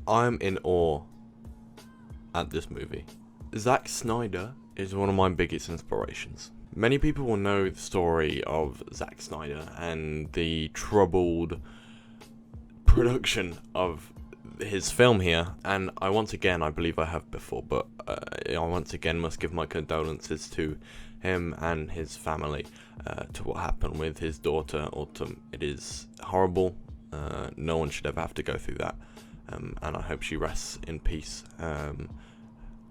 I'm in awe at this movie. Zack Snyder is one of my biggest inspirations. Many people will know the story of Zack Snyder and the troubled production of his film here, and I believe I have before, but I once again must give my condolences to him and his family to what happened with his daughter Autumn. It is horrible. No one should ever have to go through that, and I hope she rests in peace.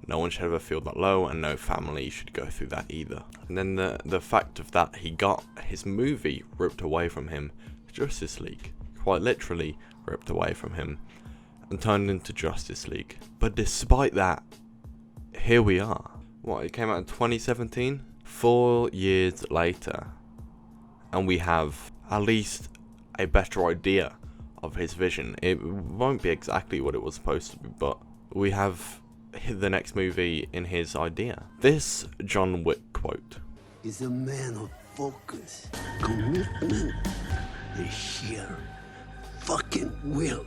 No one should ever feel that low, and no family should go through that either. And then the fact of that he got his movie ripped away from him, Justice League, quite literally ripped away from him and turned into Justice League. But despite that, here we are. What, it came out in 2017? 4 years later, and we have at least a better idea of his vision. It won't be exactly what it was supposed to be, but we have the next movie in his idea. This John Wick quote is a man of focus, commitment, and sheer fucking will.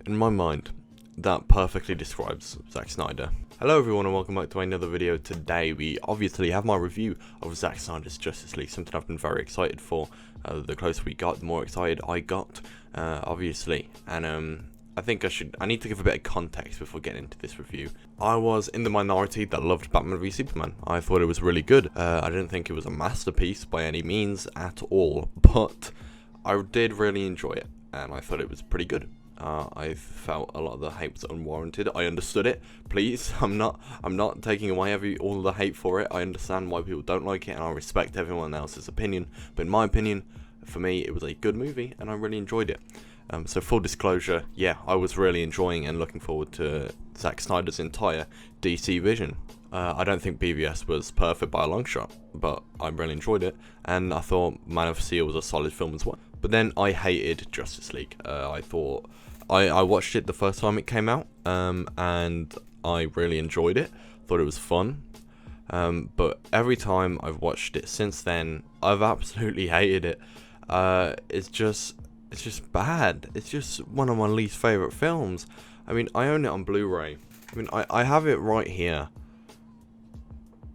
In my mind, that perfectly describes Zack Snyder. Hello everyone and welcome back to another video. Today we obviously have my review of Zack Snyder's Justice League, something I've been very excited for. The closer we got, the more excited I got, obviously. And I think I need to give a bit of context before getting into this review. I was in the minority that loved Batman v Superman. I thought it was really good. I didn't think it was a masterpiece by any means at all, but I did really enjoy it, and I thought it was pretty good. I felt a lot of the hate was unwarranted. I understood it. Please, I'm not taking away all the hate for it. I understand why people don't like it, and I respect everyone else's opinion. But in my opinion, for me, it was a good movie, and I really enjoyed it. So full disclosure, yeah, I was really enjoying and looking forward to Zack Snyder's entire DC vision. I don't think BVS was perfect by a long shot, but I really enjoyed it, and I thought Man of Steel was a solid film as well. But then I hated Justice League. I thought I watched it the first time it came out, and I really enjoyed it. Thought it was fun, but every time I've watched it since then, I've absolutely hated it. It's just bad. It's just one of my least favorite films. I mean, I own it on Blu-ray. I mean, I have it right here,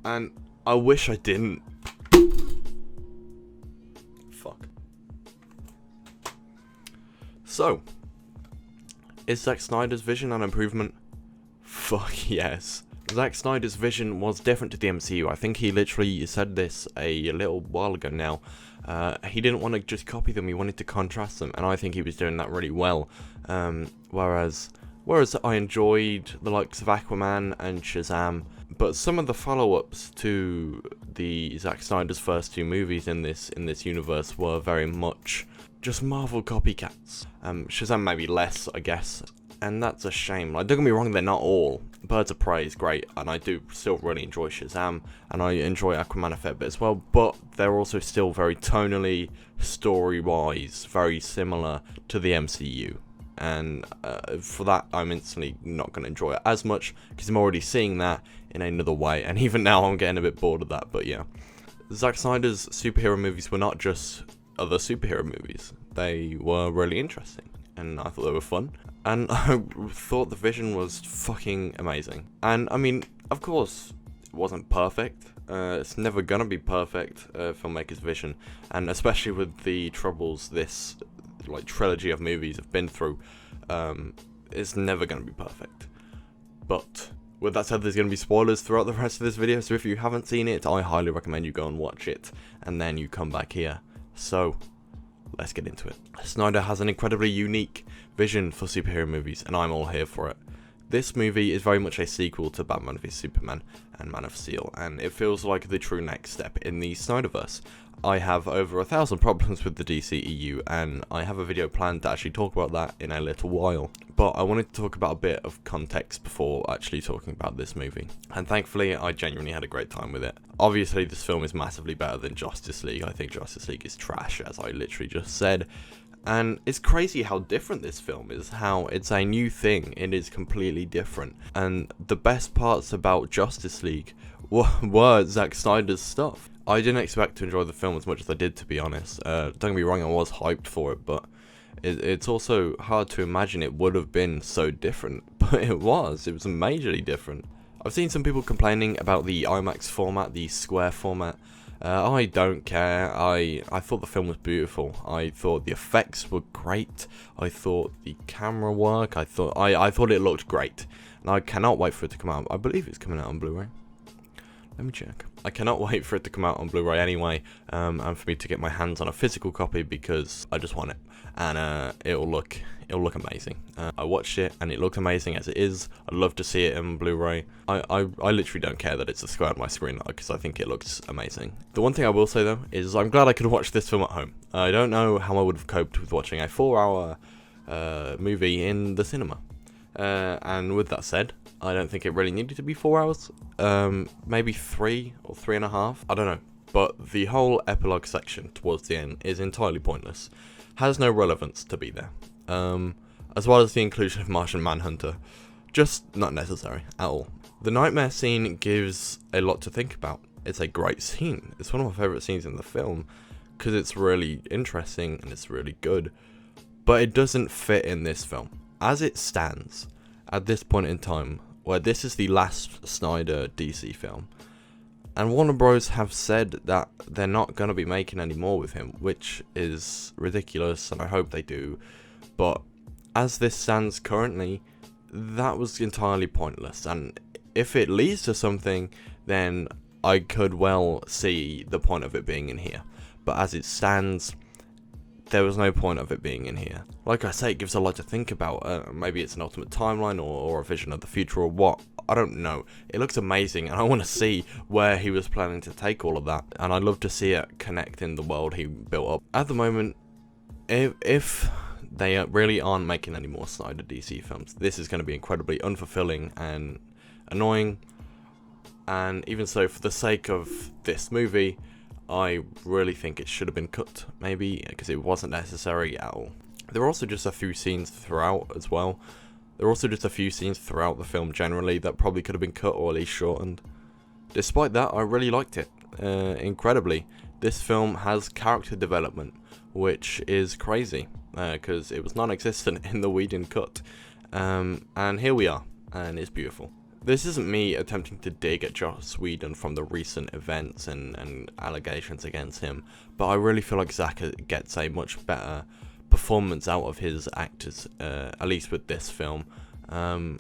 and I wish I didn't. Fuck. So, is Zack Snyder's vision an improvement? Fuck yes. Zack Snyder's vision was different to the MCU. I think he literally said this a little while ago now. He didn't want to just copy them, he wanted to contrast them, and I think he was doing that really well. Whereas I enjoyed the likes of Aquaman and Shazam, but some of the follow-ups to the Zack Snyder's first two movies in this universe were very much just Marvel copycats. Shazam maybe less, I guess, and that's a shame. Like, don't get me wrong, they're not all. Birds of Prey is great, and I do still really enjoy Shazam, and I enjoy Aquaman a fair bit as well, but they're also still very tonally, story-wise, very similar to the MCU. And for that, I'm instantly not going to enjoy it as much, because I'm already seeing that in another way, and even now I'm getting a bit bored of that. But yeah, Zack Snyder's superhero movies were not just other superhero movies. They were really interesting, and I thought they were fun, and I thought the vision was fucking amazing. And I mean, of course, it wasn't perfect. It's never gonna be perfect, filmmaker's vision, and especially with the troubles this trilogy of movies have been through, it's never gonna be perfect. But with that said, there's gonna be spoilers throughout the rest of this video, so if you haven't seen it, I highly recommend you go and watch it, and then you come back here. So, let's get into it. Snyder has an incredibly unique vision for superhero movies, and I'm all here for it. This movie is very much a sequel to Batman v Superman and Man of Steel, and it feels like the true next step in the Snyderverse. I have over 1,000 problems with the DCEU, and I have a video planned to actually talk about that in a little while. But I wanted to talk about a bit of context before actually talking about this movie. And thankfully, I genuinely had a great time with it. Obviously, this film is massively better than Justice League. I think Justice League is trash, as I literally just said. And it's crazy how different this film is, how it's a new thing, it is completely different. And the best parts about Justice League were Zack Snyder's stuff. I didn't expect to enjoy the film as much as I did, to be honest. Don't get me wrong, I was hyped for it, but it's also hard to imagine it would have been so different. but it was majorly different. I've seen some people complaining about the IMAX format, the square format. I don't care. I thought the film was beautiful. I thought the effects were great. I thought the camera work. I thought it looked great, and I cannot wait for it to come out. I believe it's coming out on Blu-ray. Let me check. I cannot wait for it to come out on Blu-ray anyway, and for me to get my hands on a physical copy because I just want it, and it'll look amazing. I watched it and it looked amazing as it is. I'd love to see it in Blu-ray. I literally don't care that it's a square on my screen because I think it looks amazing. The one thing I will say though is I'm glad I could watch this film at home. I don't know how I would have coped with watching a 4-hour movie in the cinema. And with that said, I don't think it really needed to be 4 hours. Maybe 3 or 3.5. I don't know. But the whole epilogue section towards the end is entirely pointless. Has no relevance to be there. As well as the inclusion of Martian Manhunter. Just not necessary at all. The nightmare scene gives a lot to think about. It's a great scene. It's one of my favourite scenes in the film because it's really interesting and it's really good. But it doesn't fit in this film. As it stands, at this point in time, where this is the last Snyder DC film, and Warner Bros. Have said that they're not going to be making any more with him, which is ridiculous, and I hope they do. But as this stands currently, that was entirely pointless, and if it leads to something, then I could well see the point of it being in here. But as it stands, there was no point of it being in here. Like I say, it gives a lot to think about. Maybe it's an alternate timeline or a vision of the future or what. I don't know. It looks amazing and I want to see where he was planning to take all of that. And I'd love to see it connect in the world he built up. At the moment, if they really aren't making any more Snyder DC films, this is going to be incredibly unfulfilling and annoying. And even so, for the sake of this movie, I really think it should have been cut, maybe, because it wasn't necessary at all. There are also just a few scenes throughout as well. There are also just a few scenes throughout the film generally that probably could have been cut or at least shortened. Despite that, I really liked it. Incredibly. This film has character development, which is crazy, because it was non-existent in the Whedon cut. And here we are, and it's beautiful. This isn't me attempting to dig at Joss Whedon from the recent events and allegations against him, but I really feel like Zack gets a much better performance out of his actors, at least with this film. I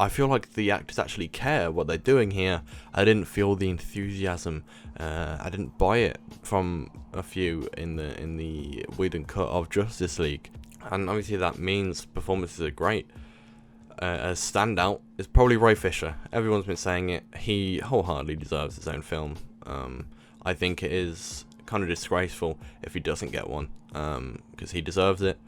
feel like the actors actually care what they're doing here. I didn't feel the enthusiasm. I didn't buy it from a few in the Whedon cut of Justice League, and obviously that means performances are great. A standout is probably Ray Fisher. Everyone's been saying it. He wholeheartedly deserves his own film. I think it is kind of disgraceful if he doesn't get one, because he deserves it.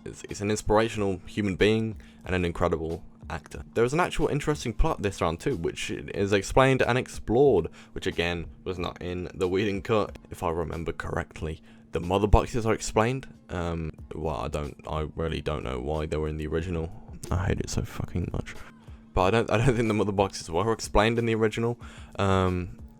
It's an inspirational human being and an incredible actor. There was an actual interesting plot this round too, which is explained and explored, which again was not in the Whedon cut, if I remember correctly. The mother boxes are explained. I really don't know why they were in the original. I hate it so fucking much. But I don't think the mother boxes were explained in the original.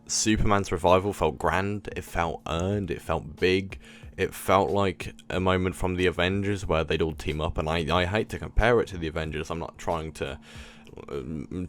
Superman's revival felt grand. It felt earned. It felt big. It felt like a moment from the Avengers where they'd all team up. And I hate to compare it to the Avengers. I'm not trying to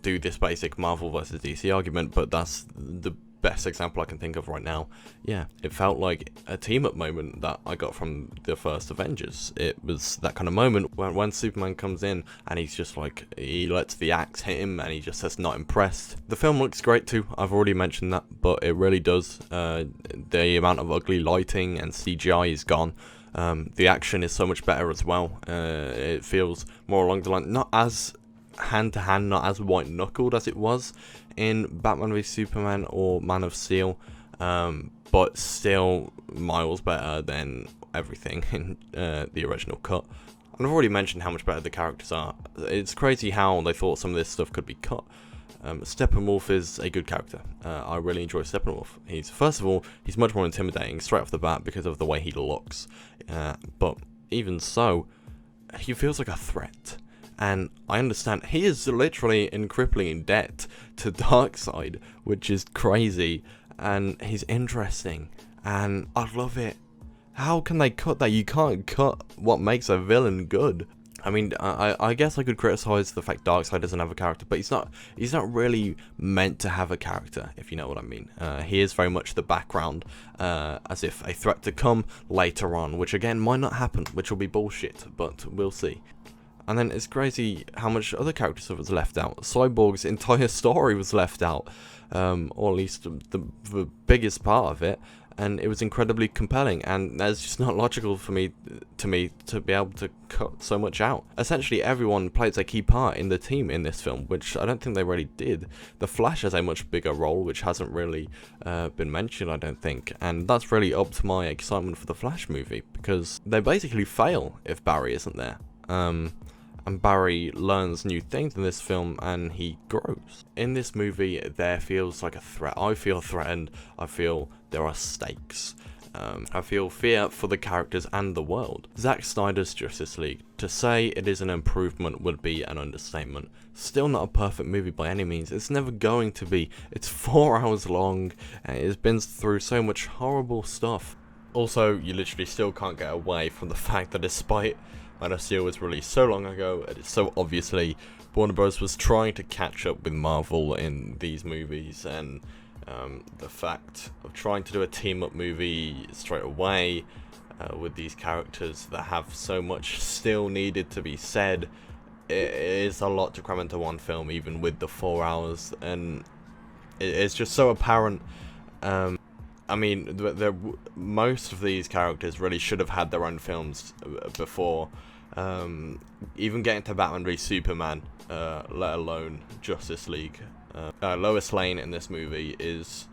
do this basic Marvel versus DC argument, but that's the best example I can think of right now. Yeah, it felt like a team-up moment that I got from the first Avengers. It was that kind of moment when Superman comes in and he's just like, he lets the axe hit him and he just says not impressed. The film looks great too, I've already mentioned that, but it really does. The amount of ugly lighting and CGI is gone. The action is so much better as well. It feels more along the line, not as hand-to-hand, not as white-knuckled as it was in Batman v Superman or Man of Steel, but still miles better than everything in the original cut. And I've already mentioned how much better the characters are. It's crazy how they thought some of this stuff could be cut. Steppenwolf is a good character. I really enjoy Steppenwolf. First of all, he's much more intimidating straight off the bat because of the way he looks. But even so, he feels like a threat. And I understand he is literally in crippling debt to Darkseid, which is crazy, and he's interesting, and I love it. How can they cut that? You can't cut what makes a villain good. I mean, I guess I could criticize the fact Darkseid doesn't have a character, but he's not really meant to have a character, if you know what I mean. He is very much the background, as if a threat to come later on, which again might not happen, which will be bullshit, but we'll see. And then it's crazy how much other characters was left out. Cyborg's entire story was left out, or at least the biggest part of it. And it was incredibly compelling, and that's just not logical for me to be able to cut so much out. Essentially, everyone plays a key part in the team in this film, which I don't think they really did. The Flash has a much bigger role, which hasn't really been mentioned, I don't think, and that's really up to my excitement for the Flash movie, because they basically fail if Barry isn't there. And Barry learns new things in this film, and he grows. In this movie, there feels like a threat. I feel threatened. I feel there are stakes. I feel fear for the characters and the world. Zack Snyder's Justice League, to say it is an improvement would be an understatement. Still not a perfect movie by any means. It's never going to be. It's 4 hours long, and it's been through so much horrible stuff. Also, you literally still can't get away from the fact that despite Man of Steel was released so long ago, and it's so obviously Warner Bros. Was trying to catch up with Marvel in these movies, and the fact of trying to do a team-up movie straight away with these characters that have so much still needed to be said, it is a lot to cram into one film, even with the 4 hours, and it's just so apparent. I mean, most of these characters really should have had their own films before even getting to Batman v Superman, let alone Justice League. Lois Lane in this movie is,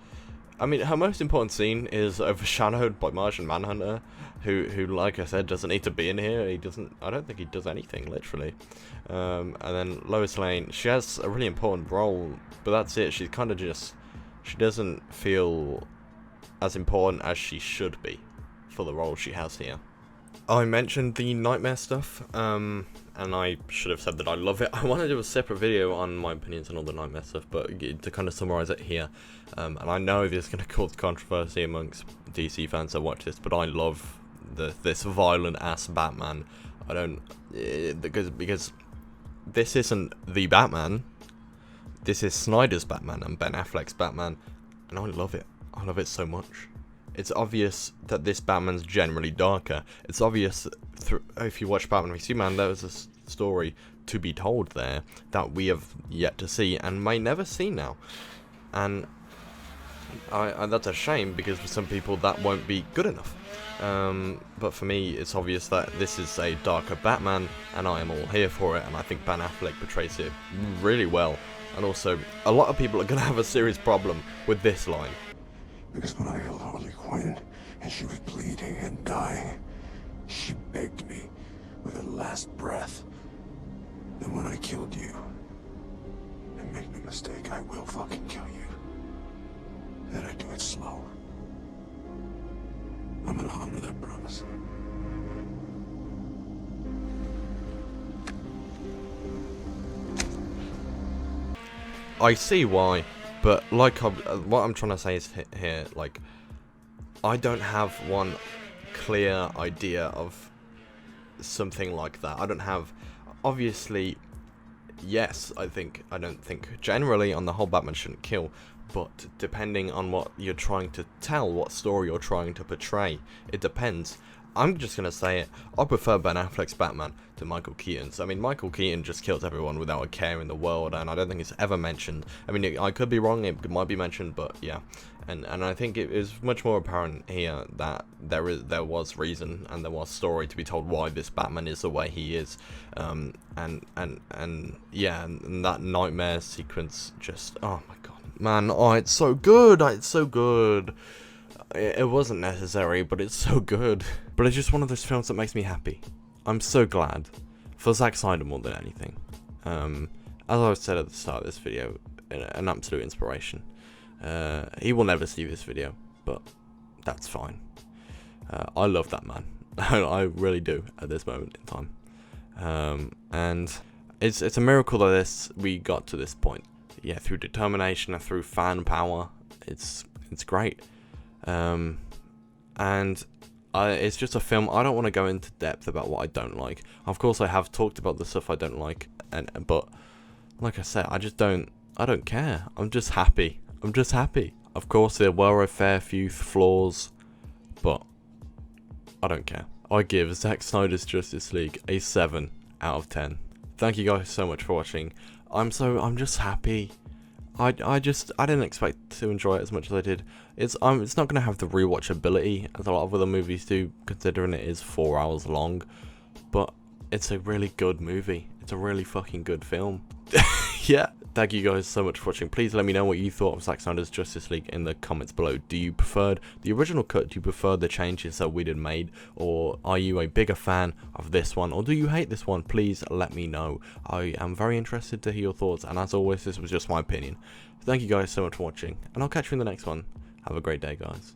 I mean, her most important scene is overshadowed by Martian Manhunter, who, like I said, doesn't need to be in here. I don't think he does anything, literally. And then Lois Lane, she has a really important role, but that's it. She's kind of just, she doesn't feel as important as she should be for the role she has here. I mentioned the Nightmare stuff, and I should have said that I love it. I want to do a separate video on my opinions on all the Nightmare stuff, but to kind of summarize it here, and I know this is going to cause controversy amongst DC fans that watch this, but I love this violent ass Batman. I don't, because this isn't the Batman. This is Snyder's Batman and Ben Affleck's Batman, and I love it. I love it so much. It's obvious that this Batman's generally darker. It's obvious if you watch Batman v Superman, there was a story to be told there that we have yet to see and may never see now. And that's a shame, because for some people that won't be good enough. But for me, it's obvious that this is a darker Batman, and I am all here for it, and I think Ben Affleck portrays it really well. And also, a lot of people are going to have a serious problem with this line. Because when I held Harley Quinn and she was bleeding and dying, she begged me with her last breath that when I killed you, and make no mistake, I will fucking kill you, that I do it slow. I'm gonna honor that promise. I see why. But like what I'm trying to say is here, like, I don't have one clear idea of something like that. I don't have, obviously, yes, I don't think generally on the whole Batman shouldn't kill, but depending on what you're trying to tell, what story you're trying to portray, it depends. I'm just going to say it, I prefer Ben Affleck's Batman to Michael Keaton's. I mean, Michael Keaton just kills everyone without a care in the world, and I don't think it's ever mentioned. I mean, I could be wrong, it might be mentioned, but yeah. And I think it is much more apparent here that there was reason and there was story to be told why this Batman is the way he is. And yeah, and that nightmare sequence just, oh my god. Man, oh, it's so good, it's so good. It wasn't necessary, but it's so good. But it's just one of those films that makes me happy. I'm so glad. For Zack Snyder more than anything. As I said at the start of this video, an absolute inspiration. He will never see this video, but that's fine. I love that man. I really do at this moment in time. And it's a miracle that we got to this point. Yeah, through determination and through fan power. It's great. And It's just a film. I don't want to go into depth about what I don't like. Of course, I have talked about the stuff I don't like, but like I said, I don't care. I'm just happy. I'm just happy. Of course, there were a fair few flaws, but I don't care. I give Zack Snyder's Justice League a 7 out of 10. Thank you guys so much for watching. I'm just happy. I didn't expect to enjoy it as much as I did. It's not gonna have the rewatchability as a lot of other movies do, considering it is 4 hours long. But it's a really good movie. It's a really fucking good film. Yeah. Thank you guys so much for watching. Please let me know what you thought of Zack Snyder's Justice League in the comments below. Do you prefer the original cut? Do you prefer the changes that we made? Or are you a bigger fan of this one? Or do you hate this one? Please let me know. I am very interested to hear your thoughts. And as always, this was just my opinion. Thank you guys so much for watching. And I'll catch you in the next one. Have a great day, guys.